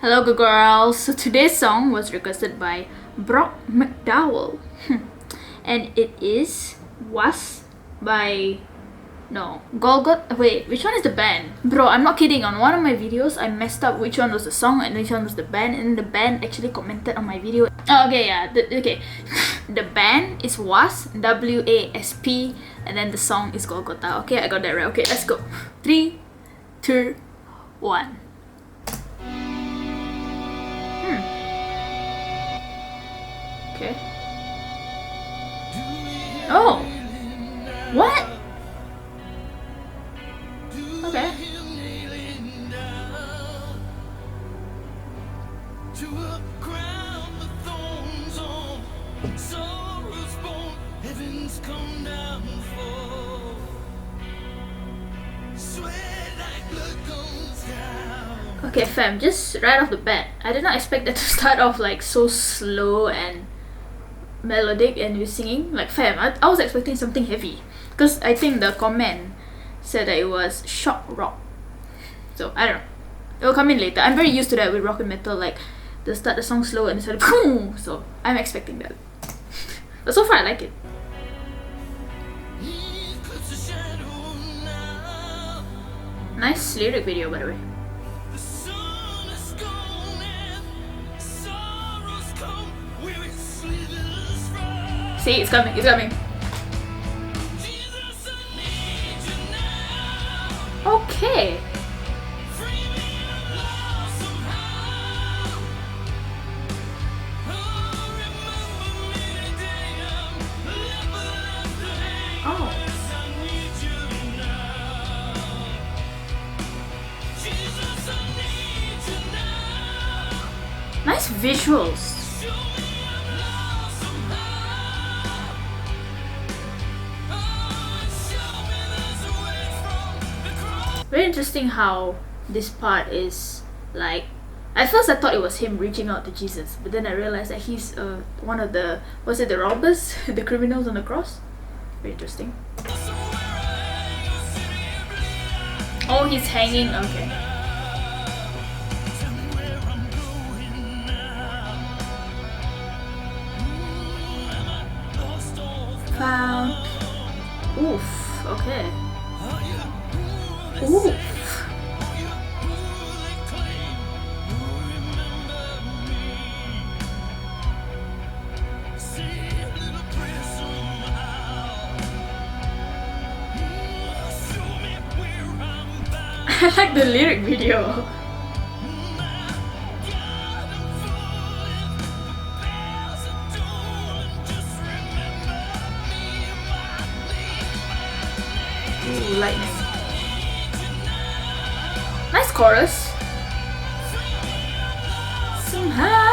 Hello good girls. So today's song was requested by Brock McDowell and it is W.A.S.P by Golgotha. Wait, which one is the band? Bro, I'm not kidding. On one of my videos I messed up which one was the song and which one was the band, and the band actually commented on my video. Oh, okay, yeah, okay. The band is W.A.S.P, W.A.S.P, and then the song is Golgotha. Okay, I got that right. Okay, let's go. 3, 2, 1. Okay. Oh! What? Okay. Okay fam, just right off the bat, I did not expect that to start off like so slow and melodic and with singing. Like fam, I was expecting something heavy because I think the comment said that it was shock rock, so I don't know, it will come in later. I'm very used to that with rock and metal, like they'll start the song slow and it's like boom, so I'm expecting that. But so far I like it. Nice lyric video by the way. See, it's coming, it's coming. Okay. Oh. Nice visuals. Very interesting how this part is like, at first I thought it was him reaching out to Jesus, but then I realized that he's one of the, was it the robbers? The criminals on the cross? Very interesting. Oh, he's hanging, okay. Found. Oof, okay. Ooh. I like the lyric video. Ooh, lightning. Nice chorus. Somehow.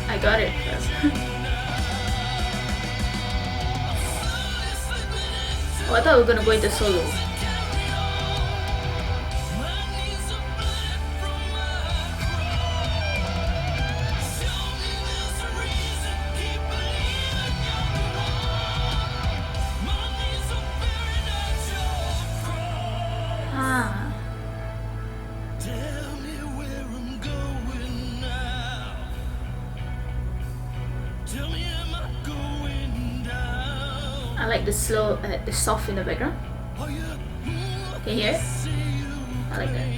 I got it. Oh, I thought we were gonna go into solo. I like the slow, the soft in the background. Can you hear it? I like that.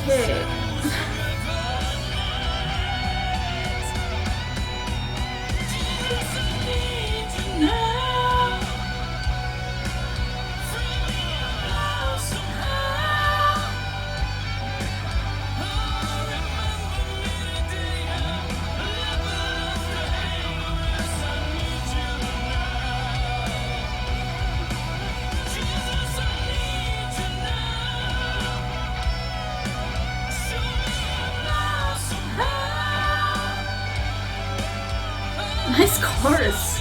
Okay. chorus.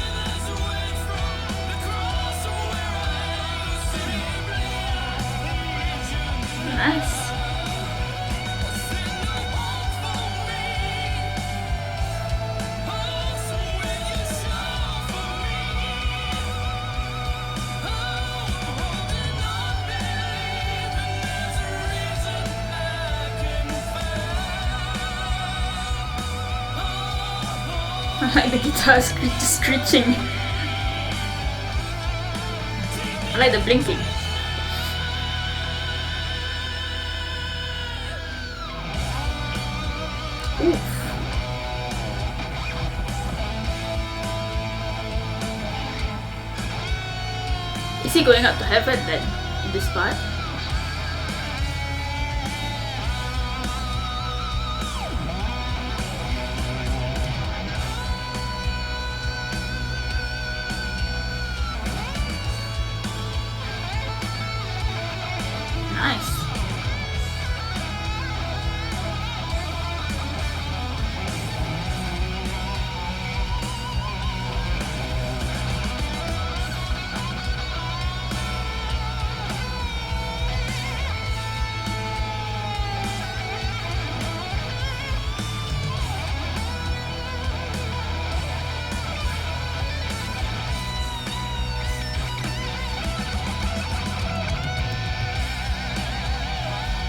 Nice. I like the guitar screeching. I like the blinking. Oof. Is he going up to heaven then, in this part? Nice.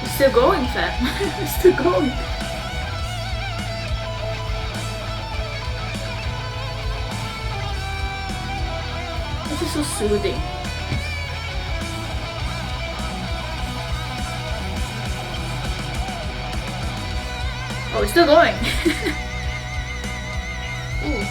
It's still going, fam. It's still going. This is so soothing. Oh, it's still going. Ooh.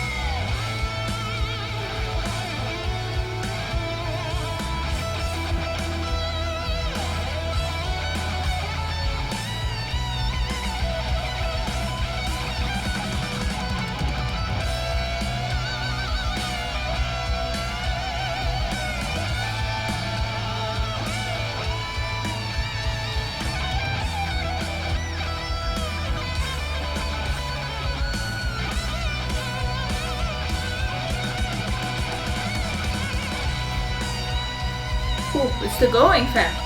Ooh, it's still going, fam.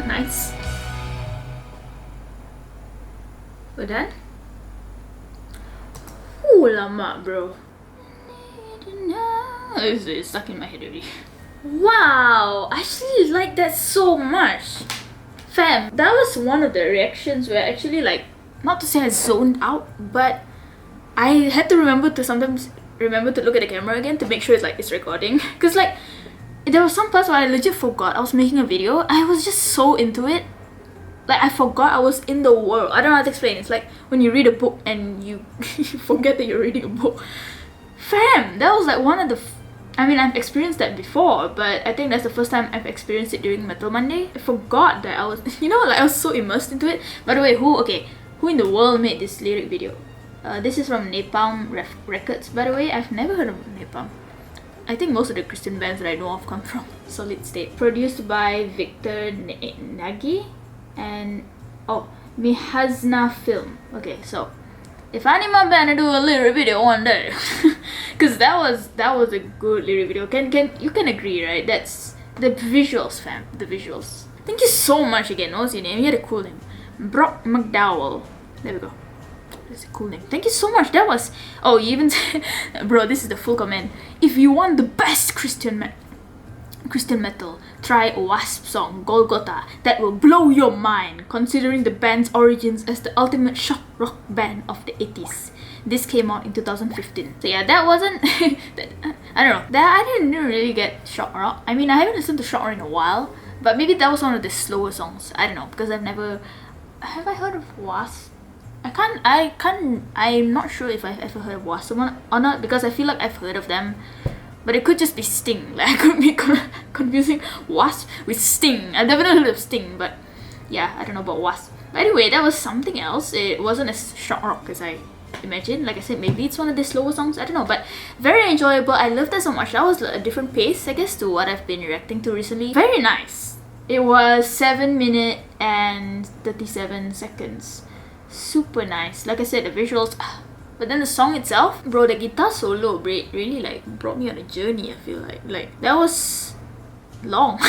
Nice. We're done? Ooh, lama, bro. It's stuck in my head already. Wow, I actually like that so much. Fam, that was one of the reactions where I actually, like, not to say I zoned out, but I had to remember to sometimes remember to look at the camera again to make sure it's recording. Cause like there was some parts where I legit forgot I was making a video. I was just so into it. Like I forgot I was in the world. I don't know how to explain. It's like when you read a book and you forget that you're reading a book. Fam, that was like one of the I mean, I've experienced that before, but I think that's the first time I've experienced it during Metal Monday. I forgot that I was, like I was so immersed into it. By the way, who in the world made this lyric video? This is from Napalm Records. By the way, I've never heard of Napalm. I think most of the Christian bands that I know of come from Solid State. Produced by Victor Nagy and Mihazna Film. Okay, so if I need my band to do a lyric video one day, because that was a good lyric video. You can agree, right? That's the visuals, fam. The visuals. Thank you so much again. What was your name? You had a cool name, Brock McDowell. There we go. That's a cool name. Thank you so much. That was. Oh, you even said, bro. This is the full comment. If you want the best Christian metal, try W.A.S.P song Golgotha. That will blow your mind, considering the band's origins as the ultimate shock rock band of the 80s. This came out in 2015. So yeah, that wasn't I don't know. That I didn't really get shock rock. I mean, I haven't listened to shock rock in a while, but maybe that was one of the slower songs. I don't know, because I've never. Have I heard of W.A.S.P? I'm not sure if I've ever heard of W.A.S.P or not, because I feel like I've heard of them, but it could just be Sting. Like, I could be confusing W.A.S.P with Sting. I've never heard of Sting, but yeah, I don't know about W.A.S.P. But anyway, that was something else. It wasn't as shock rock as I imagined. Like I said, maybe it's one of the slower songs, I don't know, but very enjoyable. I loved that so much. That was a different pace, I guess, to what I've been reacting to recently. Very nice. It was 7 minutes and 37 seconds. Super nice. Like I said, the visuals, but then the song itself, bro, the guitar solo really like brought me on a journey. I feel like that was long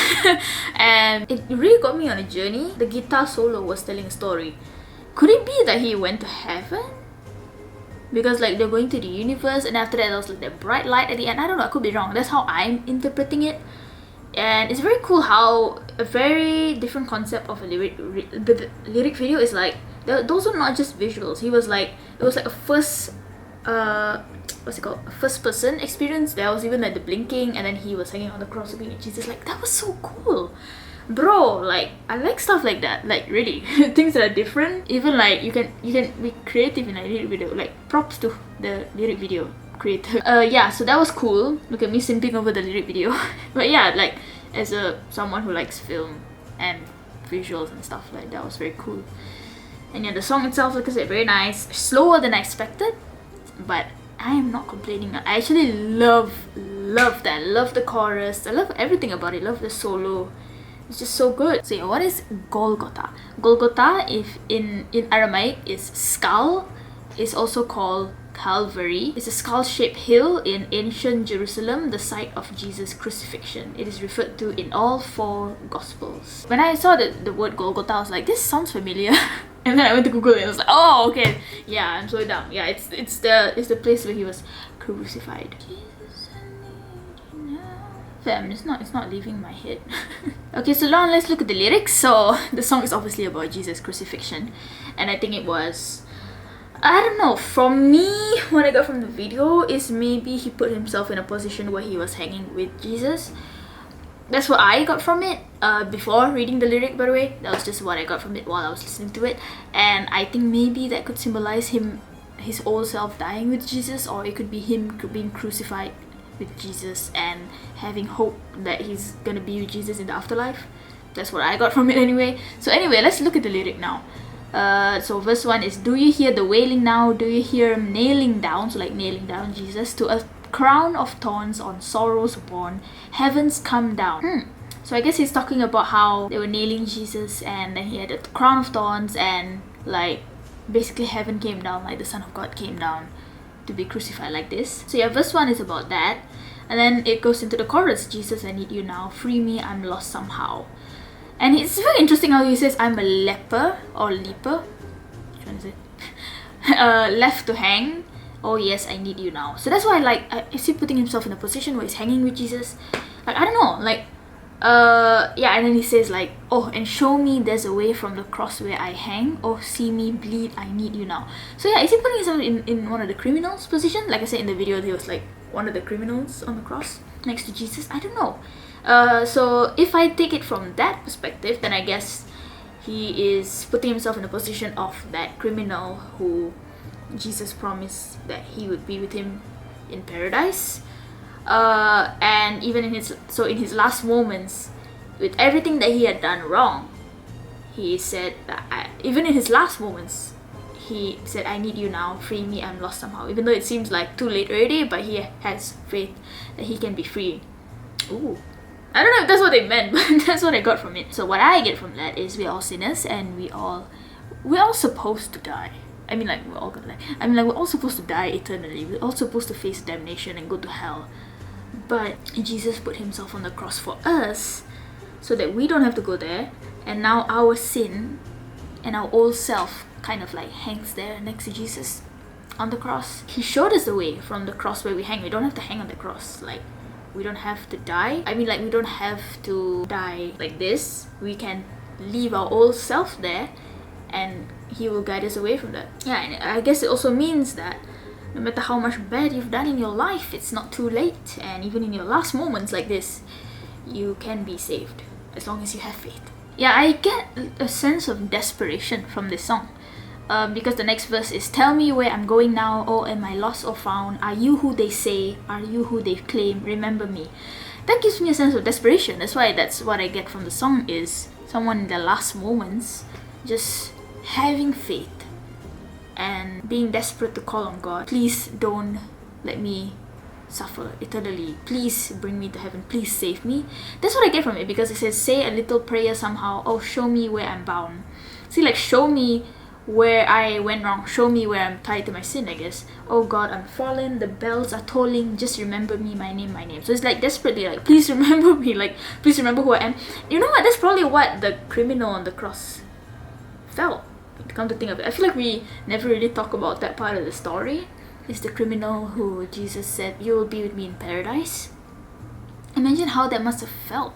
and it really got me on a journey. The guitar solo was telling a story. Could it be that he went to heaven? Because like they're going to the universe, and after that there was like that bright light at the end. I don't know, I could be wrong. That's how I'm interpreting it. And it's very cool how a very different concept of a the lyric video is like, those are not just visuals. It was like a first what's it called, a first person experience. There was even like the blinking, and then he was hanging on the cross looking at Jesus. Like, that was so cool, bro. Like, I like stuff like that. Like, really things that are different. Even like you can be creative in a lyric video. Like, props to the lyric video creator. Yeah, so that was cool. Look at me simping over the lyric video. But yeah, like, as someone who likes film and visuals and stuff, like, that was very cool. And yeah, the song itself, like I said, very nice. Slower than I expected, but I am not complaining. I actually love that. I love the chorus. I love everything about it. I love the solo. It's just so good. So yeah, what is Golgotha? Golgotha, if in Aramaic, is skull. It's also called Calvary. It's a skull-shaped hill in ancient Jerusalem, the site of Jesus' crucifixion. It is referred to in all 4 Gospels. When I saw the word Golgotha, I was like, this sounds familiar. And then I went to Google it and I was like, oh, okay. Yeah, I'm so dumb. Yeah, it's the place where he was crucified. Jesus, I need you now. Fam, it's not leaving my head. Okay, so now let's look at the lyrics. So the song is obviously about Jesus' crucifixion, and I think it was, I don't know, from me, what I got from the video is maybe he put himself in a position where he was hanging with Jesus. That's what I got from it before reading the lyric, by the way. That was just what I got from it while I was listening to it. And I think maybe that could symbolize his old self dying with Jesus, or it could be him being crucified with Jesus and having hope that he's gonna be with Jesus in the afterlife. That's what I got from it anyway. So anyway, let's look at the lyric now. So verse 1 is, do you hear the wailing now? Do you hear him nailing down, so like nailing down Jesus, to a crown of thorns on sorrows born, heavens come down. So I guess he's talking about how they were nailing Jesus, and then he had a crown of thorns, and like basically heaven came down, like the Son of God came down to be crucified like this. So yeah, verse 1 is about that, and then it goes into the chorus, Jesus, I need you now, free me, I'm lost somehow. And it's very interesting how he says, I'm a leper, or leper, which one is it? Left to hang. Oh yes, I need you now. So that's why, like, is he putting himself in a position where he's hanging with Jesus? Like, I don't know, like, yeah, and then he says like, oh, and show me there's a way from the cross where I hang. Oh, see me bleed, I need you now. So yeah, is he putting himself in one of the criminals' position? Like I said in the video, he was like one of the criminals on the cross next to Jesus. I don't know. So if I take it from that perspective, then I guess he is putting himself in the position of that criminal who Jesus promised that he would be with him in paradise. And even in his last moments, with everything that he had done wrong, he said that even in his last moments, he said, I need you now, free me, I'm lost somehow. Even though it seems like too late already, but he has faith that he can be free. Ooh. I don't know if that's what they meant, but that's what I got from it. So what I get from that is we're all sinners, and we're all supposed to die. I mean, like, we're all gonna die. I mean, like, we're all supposed to die eternally. We're all supposed to face damnation and go to hell. But Jesus put himself on the cross for us so that we don't have to go there. And now our sin and our old self kind of like hangs there next to Jesus on the cross. He showed us the way from the cross where we hang. We don't have to hang on the cross. Like, we don't have to die. I mean, like, we don't have to die like this. We can leave our old self there, and he will guide us away from that. Yeah, and I guess it also means that no matter how much bad you've done in your life, it's not too late. And even in your last moments like this, you can be saved as long as you have faith. Yeah, I get a sense of desperation from this song. because the next verse is, tell me where I'm going now, or am I lost or found? Are you who they say? Are you who they claim? Remember me. That gives me a sense of desperation. That's what I get from the song, is someone in their last moments just having faith and being desperate to call on God. Please don't let me suffer eternally. Please bring me to heaven. Please save me. That's what I get from it, because it says, say a little prayer somehow. Oh, show me where I'm bound. See, like, show me where I went wrong. Show me where I'm tied to my sin, I guess. Oh God, I'm fallen. The bells are tolling. Just remember me, my name, my name. So it's like desperately like, please remember me. Like, please remember who I am. You know what? That's probably what the criminal on the cross felt. To come to think of it, I feel like we never really talk about that part of the story. Is the criminal who Jesus said, you will be with me in paradise. Imagine how that must have felt,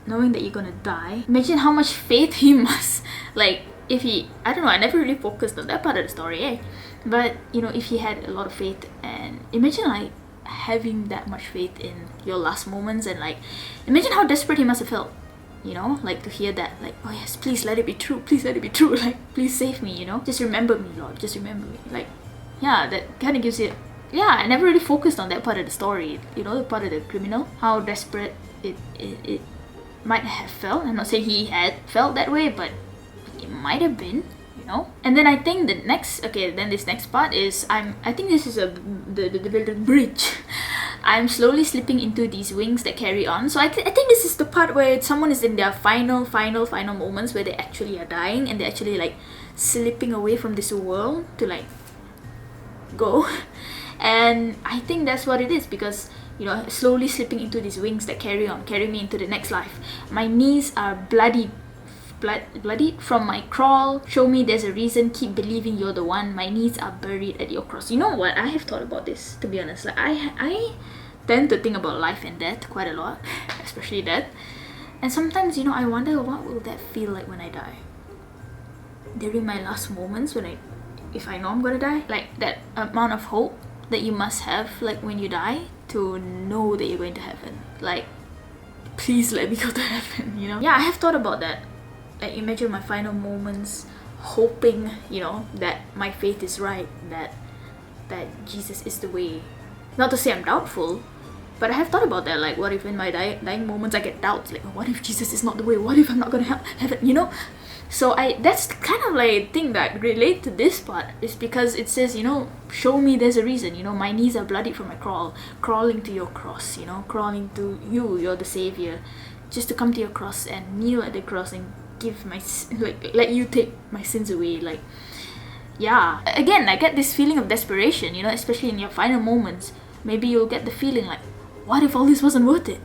knowing that you're gonna die. Imagine how much faith he must, like, if he, I don't know, I never really focused on that part of the story, eh? But, you know, if he had a lot of faith, and imagine like having that much faith in your last moments, and like, imagine how desperate he must have felt, you know, like to hear that, like, oh yes, please let it be true, please let it be true, like, please save me, you know, just remember me, Lord, just remember me, like, yeah, that kind of gives it, yeah, I never really focused on that part of the story, you know, the part of the criminal, how desperate it might have felt. I'm not saying he had felt that way, but it might have been, you know. And then I think this next part is, I think this is the bridge. I'm slowly slipping into these wings that carry on. So I think this is the part where someone is in their final moments, where they actually are dying, and they're actually like slipping away from this world to like go. And I think that's what it is, because, you know, slowly slipping into these wings that carry me into the next life. My knees are bloodied from my crawl. Show me there's a reason, keep believing you're the one. My knees are buried at your cross. You know what, I have thought about this, to be honest. Like, I tend to think about life and death quite a lot, especially death. And sometimes, you know, I wonder, what will that feel like when I die? During my last moments, if I know I'm gonna die, like that amount of hope that you must have, like when you die, to know that you're going to heaven. Like, please let me go to heaven, you know? Yeah, I have thought about that. Like, imagine my final moments, hoping, you know, that my faith is right, that Jesus is the way. Not to say I'm doubtful, but I have thought about that. Like, what if in my dying moments I get doubts? Like, what if Jesus is not the way? What if I'm not gonna have heaven? You know? So that's kind of like thing that relate to this part, is because it says, you know, show me there's a reason. You know, my knees are bloodied from my crawling to your cross. You know, crawling to you. You're the savior, just to come to your cross and kneel at the cross and give let you take my sins away. Like, yeah, again, I get this feeling of desperation, you know, especially in your final moments. Maybe you'll get the feeling like, what if all this wasn't worth it?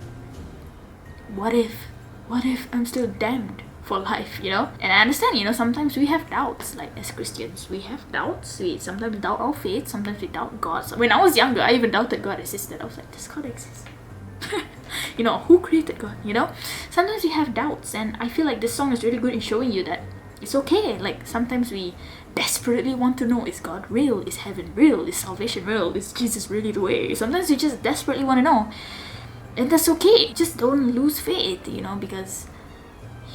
What if I'm still damned for life, you know? And I understand, you know, sometimes we have doubts, like as Christians, we have doubts. We sometimes doubt our faith, sometimes we doubt God. So when I was younger, I even doubted God existed. I was like, does God exist? You know, who created God, you know? Sometimes we have doubts, and I feel like this song is really good in showing you that it's okay. Like, sometimes we desperately want to know, is God real? Is heaven real? Is salvation real? Is Jesus really the way? Sometimes we just desperately want to know, and that's okay. Just don't lose faith, you know, because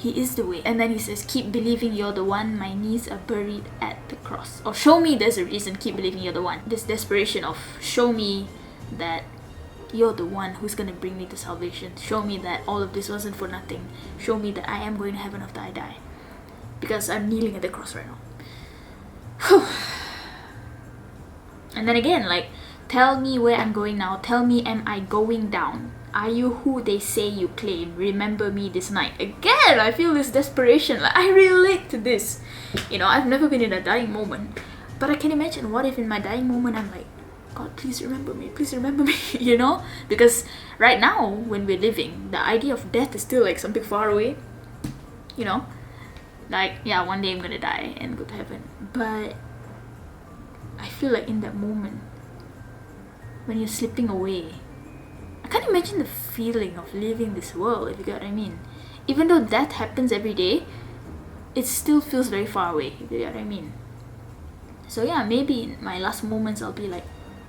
He is the way. And then he says, keep believing you're the one. My knees are buried at the cross. Or show me there's a reason, keep believing you're the one. This desperation of, show me that you're the one who's going to bring me to salvation. Show me that all of this wasn't for nothing. Show me that I am going to heaven after I die, because I'm kneeling at the cross right now. Whew. And then again, like, tell me where I'm going now. Tell me, am I going down? Are you who they say you claim? Remember me this night. Again, I feel this desperation. Like, I relate to this. You know, I've never been in a dying moment, but I can imagine, what if in my dying moment I'm like, God, please remember me, you know? Because right now, when we're living, the idea of death is still like something far away, you know? Like, yeah, one day I'm gonna die and go to heaven. But I feel like in that moment, when you're slipping away, I can't imagine the feeling of leaving this world, if you get what I mean. Even though death happens every day, it still feels very far away, if you get what I mean. So yeah, maybe in my last moments I'll be like,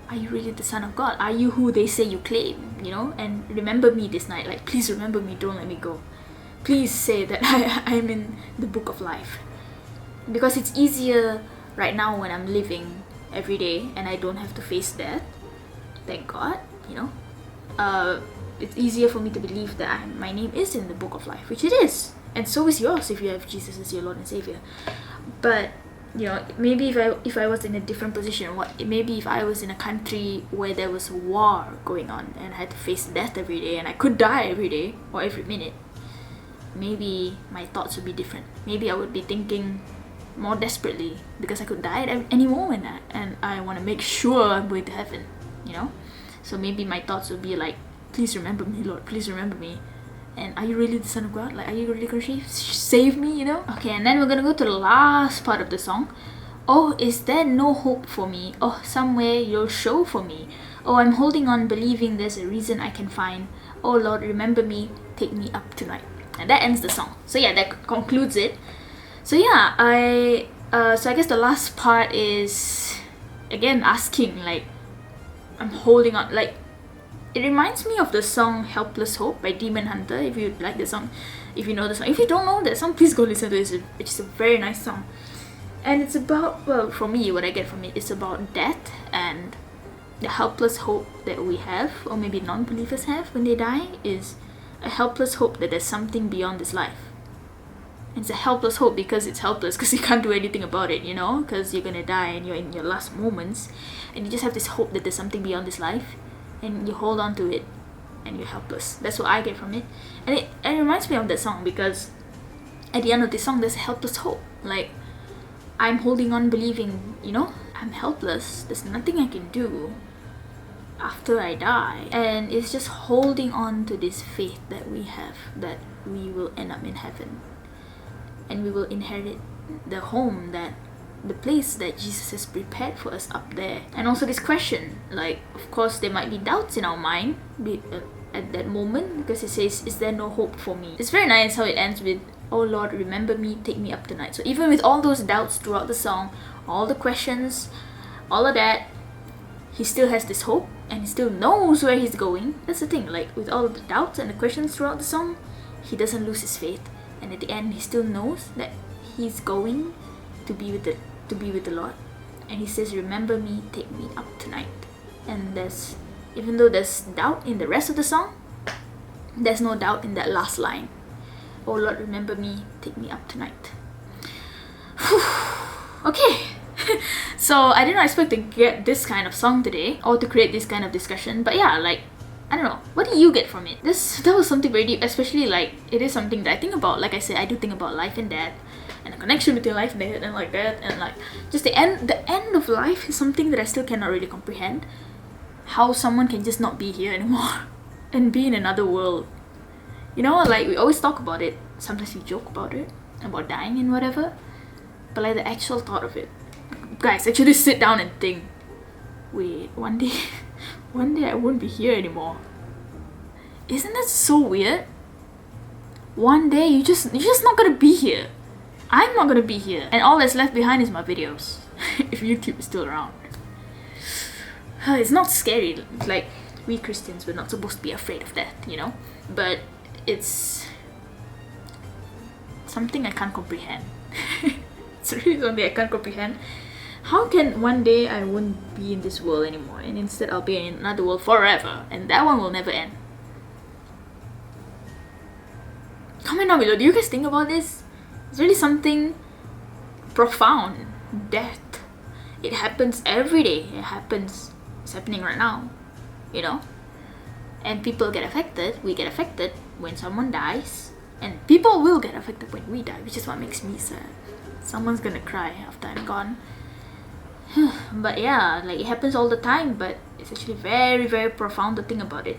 are you really the Son of God? Are you who they say you claim? You know? And remember me this night. Like, please remember me, don't let me go. Please say that I'm in the book of life. Because it's easier right now when I'm living every day and I don't have to face death, thank God, you know, it's easier for me to believe that my name is in the book of life, which it is, and so is yours if you have Jesus as your Lord and Savior. But you know, maybe if I was in a different position, maybe if I was in a country where there was a war going on and I had to face death every day and I could die every day or every minute, maybe my thoughts would be different. Maybe I would be thinking more desperately because I could die at any moment and I want to make sure I'm going to heaven, you know. So maybe my thoughts would be like, please remember me, Lord, please remember me. And are you really the Son of God? Like, are you really going to save me, you know? Okay, and then we're going to go to the last part of the song. Oh, is there no hope for me? Oh, somewhere you'll show for me. Oh, I'm holding on, believing there's a reason I can find. Oh, Lord, remember me, take me up tonight. And that ends the song. So yeah, that concludes it. So yeah, so I guess the last part is, again, asking, like, I'm holding on, like, it reminds me of the song Helpless Hope by Demon Hunter. If you like the song, if you know the song. If you don't know that song, please go listen to it. It's a very nice song. And it's about, well, for me, what I get from it is about death and the helpless hope that we have, or maybe non-believers have when they die, is a helpless hope that there's something beyond this life. It's a helpless hope because it's helpless because you can't do anything about it, you know, because you're gonna die and you're in your last moments, and you just have this hope that there's something beyond this life, and you hold on to it, and you're helpless. That's what I get from it. And it reminds me of that song because at the end of this song there's a helpless hope. Like, I'm holding on, believing, you know, I'm helpless, there's nothing I can do after I die. And it's just holding on to this faith that we have, that we will end up in heaven and we will inherit the home, that the place that Jesus has prepared for us up there. And also this question, like, of course there might be doubts in our mind at that moment, because it says, is there no hope for me? It's very nice how it ends with, oh Lord, remember me, take me up tonight. So even with all those doubts throughout the song, all the questions, all of that, he still has this hope and he still knows where he's going. That's the thing, like, with all of the doubts and the questions throughout the song, he doesn't lose his faith, and at the end he still knows that he's going to be with the Lord. And he says, remember me, take me up tonight. And even though there's doubt in the rest of the song, there's no doubt in that last line. Oh Lord, remember me, take me up tonight. Okay. So I didn't expect to get this kind of song today, or to create this kind of discussion, but yeah, like, I don't know, what do you get from it? That was something very deep, especially like, it is something that I think about. Like I said, I do think about life and death, and the connection between life and death, and like that, and like, just the end of life is something that I still cannot really comprehend. How someone can just not be here anymore and be in another world. You know, like, we always talk about it, sometimes we joke about it, about dying and whatever, but like the actual thought of it, guys, actually sit down and think, wait, one day I won't be here anymore. Isn't that so weird? One day you're just not gonna be here. I'm not gonna be here, and all that's left behind is my videos. If YouTube is still around. It's not scary. Like, we Christians, we're not supposed to be afraid of death, you know, but it's something I can't comprehend. It's really something I can't comprehend. How can one day I won't be in this world anymore, and instead I'll be in another world forever, and that one will never end? Comment down below, do you guys think about this? It's really something profound. Death. It happens every day. It's happening right now, you know? And people get affected, we get affected when someone dies, and people will get affected when we die, which is what makes me sad. Someone's gonna cry after I'm gone. But yeah, like, it happens all the time, but it's actually very, very profound to think about it.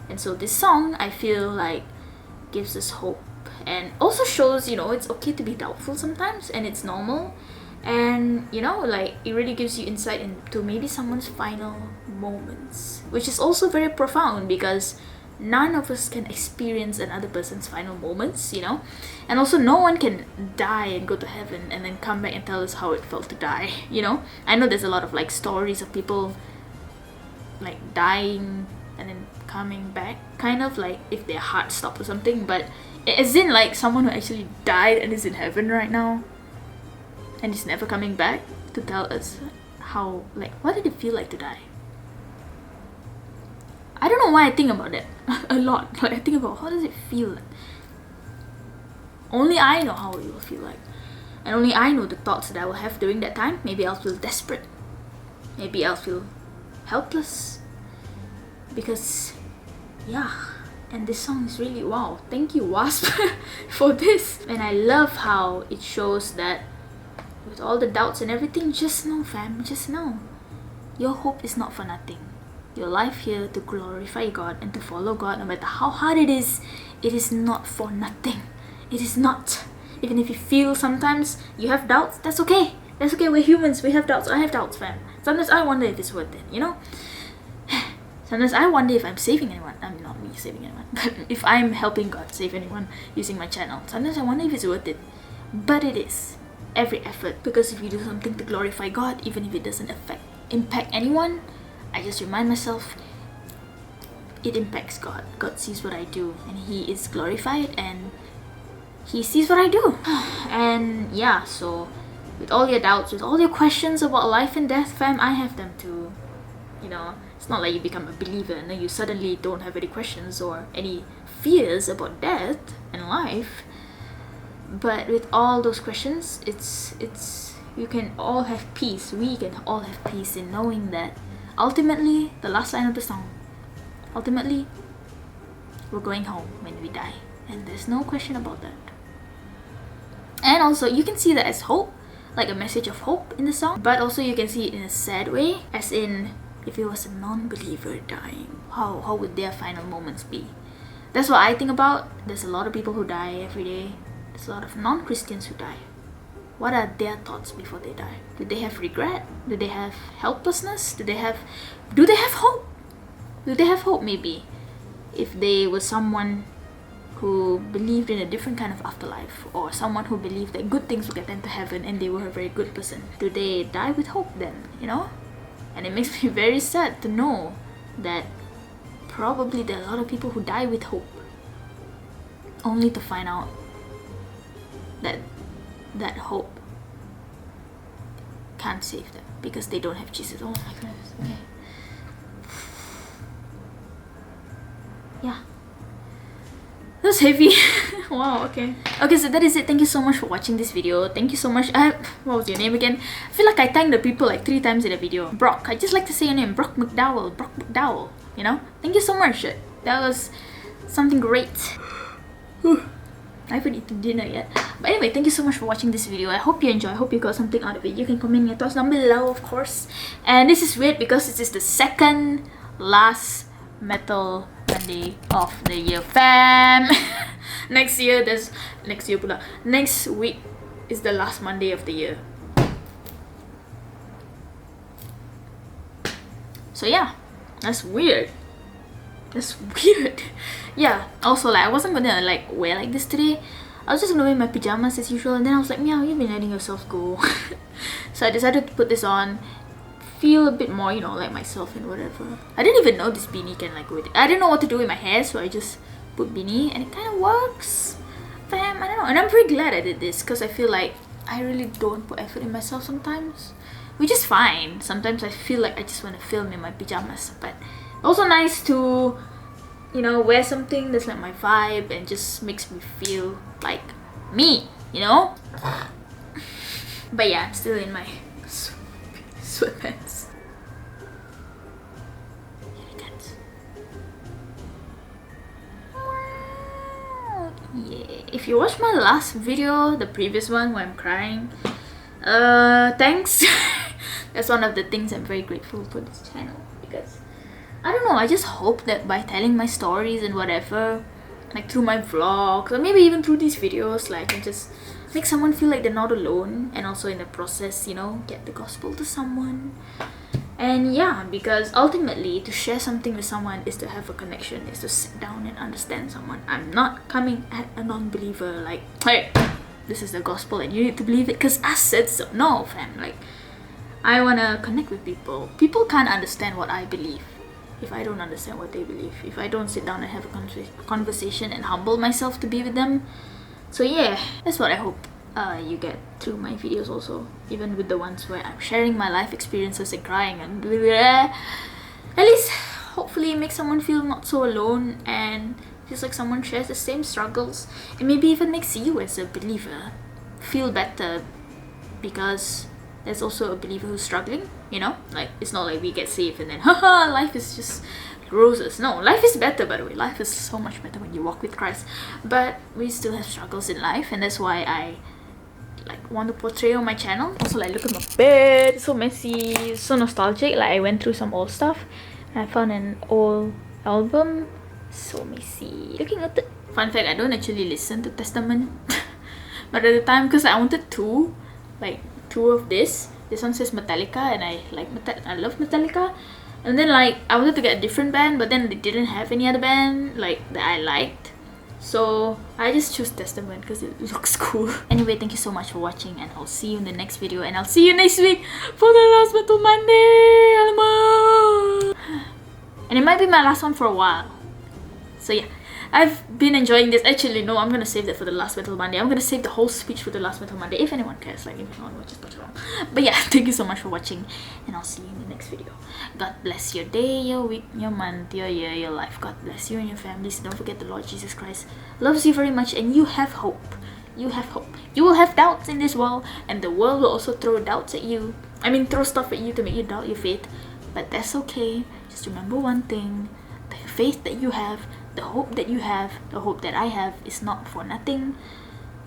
And so this song, I feel like, gives us hope, and also shows, you know, it's okay to be doubtful sometimes, and it's normal. And, you know, like, it really gives you insight into maybe someone's final moments, which is also very profound because none of us can experience another person's final moments, you know? And also, no one can die and go to heaven and then come back and tell us how it felt to die, you know? I know there's a lot of, like, stories of people, like, dying and then coming back, kind of like if their heart stopped or something, but as in, like, someone who actually died and is in heaven right now and is never coming back to tell us how, like, what did it feel like to die? I don't know why I think about that a lot. Like, I think about how does it feel like? Only I know how it will feel like. And only I know the thoughts that I will have during that time. Maybe I'll feel desperate. Maybe I'll feel helpless. Because, yeah. And this song is really, wow. Thank you, W.A.S.P, for this. And I love how it shows that with all the doubts and everything, just know, fam, just know. Your hope is not for nothing. Your life here to glorify God and to follow God, no matter how hard it is not for nothing. It is not. Even if you feel sometimes you have doubts, that's okay. That's okay, we're humans, we have doubts. I have doubts, fam. Sometimes I wonder if it's worth it, you know? Sometimes I wonder if I'm saving anyone. I'm not me saving anyone, but if I'm helping God save anyone using my channel. Sometimes I wonder if it's worth it. But it is. Every effort. Because if you do something to glorify God, even if it doesn't impact anyone, I just remind myself, it impacts God. God sees what I do and He is glorified and He sees what I do. And yeah, so with all your doubts, with all your questions about life and death, fam, I have them too. You know, it's not like you become a believer and then you suddenly don't have any questions or any fears about death and life. But with all those questions, it's you can all have peace. We can all have peace in knowing that ultimately, the last line of the song, ultimately, we're going home when we die. And there's no question about that. And also, you can see that as hope, like a message of hope in the song. But also you can see it in a sad way, as in, if it was a non-believer dying, how would their final moments be? That's what I think about. There's a lot of people who die every day. There's a lot of non-Christians who die. What are their thoughts before they die? Do they have regret? Do they have helplessness? Do they have hope? Do they have hope maybe? If they were someone who believed in a different kind of afterlife, or someone who believed that good things would get them to heaven and they were a very good person, do they die with hope then, you know? And it makes me very sad to know that probably there are a lot of people who die with hope, only to find out that that hope can't save them because they don't have Jesus. Oh my goodness. Okay. Yeah. That was heavy. Wow, okay. Okay, so that is it. Thank you so much for watching this video. Thank you so much. What was your name again? I feel like I thanked the people like 3 times in a video. Brock. I just like to say your name. Brock McDowell. Brock McDowell. You know? Thank you so much. That was something great. I haven't eaten dinner yet. But anyway, thank you so much for watching this video. I hope you enjoy. I hope you got something out of it. You can comment your thoughts down below, of course. And this is weird because this is the second last Metal Monday of the year, fam. Next week is the last Monday of the year. So yeah, that's weird. That's weird. Yeah, also like I wasn't gonna like wear like this today. I was just gonna wear my pajamas as usual, and then I was like, Miaw, you've been letting yourself go. So I decided to put this on, feel a bit more, you know, like myself and whatever. I didn't even know this beanie can like with it. I didn't know what to do with my hair, so I just put beanie and it kind of works. Fam, I don't know. And I'm very glad I did this because I feel like I really don't put effort in myself sometimes, which is fine. Sometimes I feel like I just want to film in my pajamas, but also nice to, you know, wear something that's like my vibe and just makes me feel like me, you know? But yeah, I'm still in my sweatpants. Yeah, if you watched my last video, the previous one where I'm crying, thanks. That's one of the things I'm very grateful for this channel, because I don't know, I just hope that by telling my stories and whatever, like through my vlogs or maybe even through these videos, like I can just make someone feel like they're not alone, and also in the process, you know, get the gospel to someone. And yeah, because ultimately to share something with someone is to have a connection, is to sit down and understand someone. I'm not coming at a non-believer like, hey, this is the gospel and you need to believe it because I said so. No, fam, like I want to connect with people. People can't understand what I believe if I don't understand what they believe, if I don't sit down and have a conversation and humble myself to be with them. So yeah, that's what I hope you get through my videos also, even with the ones where I'm sharing my life experiences and crying and blah, blah. At least hopefully make someone feel not so alone and feels like someone shares the same struggles, and maybe even makes you as a believer feel better, because there's also a believer who's struggling, you know? Like, it's not like we get saved and then haha, life is just roses. No, life is better, by the way. Life is so much better when you walk with Christ, but we still have struggles in life, and that's why I like want to portray on my channel. Also, like, look at my bed, it's so messy, it's so nostalgic. Like, I went through some old stuff and I found an old album, so messy, looking at the fun fact, I don't actually listen to Testament but at the time, because I wanted two of this one says Metallica, and I like I love Metallica, and then like I wanted to get a different band, but then they didn't have any other band like that I liked, so I just chose Testament because it looks cool. Anyway, thank you so much for watching, and I'll see you in the next video, and I'll see you next week for the last Metal Monday. Alamak. And it might be my last one for a while, so yeah, I've been enjoying this. Actually, no, I'm gonna save that for the last Metal Monday. I'm gonna save the whole speech for the last Metal Monday, if anyone cares. Like, if not, just put it on. But yeah, thank you so much for watching, and I'll see you in the next video. God bless your day, your week, your month, your year, your life. God bless you and your families. Don't forget the Lord Jesus Christ loves you very much, and you have hope. You have hope. You will have doubts in this world, and the world will also throw doubts at you. I mean, throw stuff at you to make you doubt your faith. But that's okay. Just remember one thing: the faith that you have, the hope that you have, the hope that I have is not for nothing,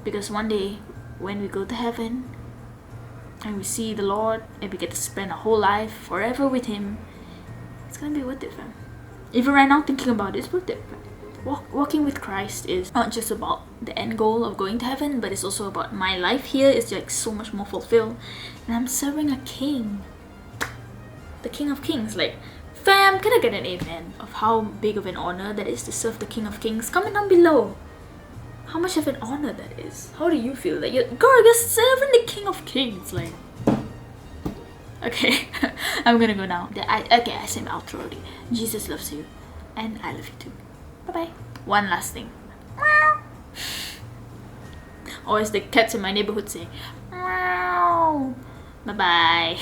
because one day when we go to heaven and we see the Lord and we get to spend our whole life forever with Him, it's gonna be worth it, fam. Even right now, thinking about it, it's worth it, fam. Walking with Christ is not just about the end goal of going to heaven, but it's also about my life here is like so much more fulfilled, and I'm serving a king, the King of Kings. Like, fam, can I get an amen of how big of an honor that is to serve the King of Kings? Comment down below how much of an honor that is. How do you feel that you're serving the King of Kings? Like, okay, I'm gonna go now. I said my outro already. Jesus loves you, and I love you too. Bye bye. One last thing. Meow. Or as the cats in my neighborhood say, meow. Bye bye.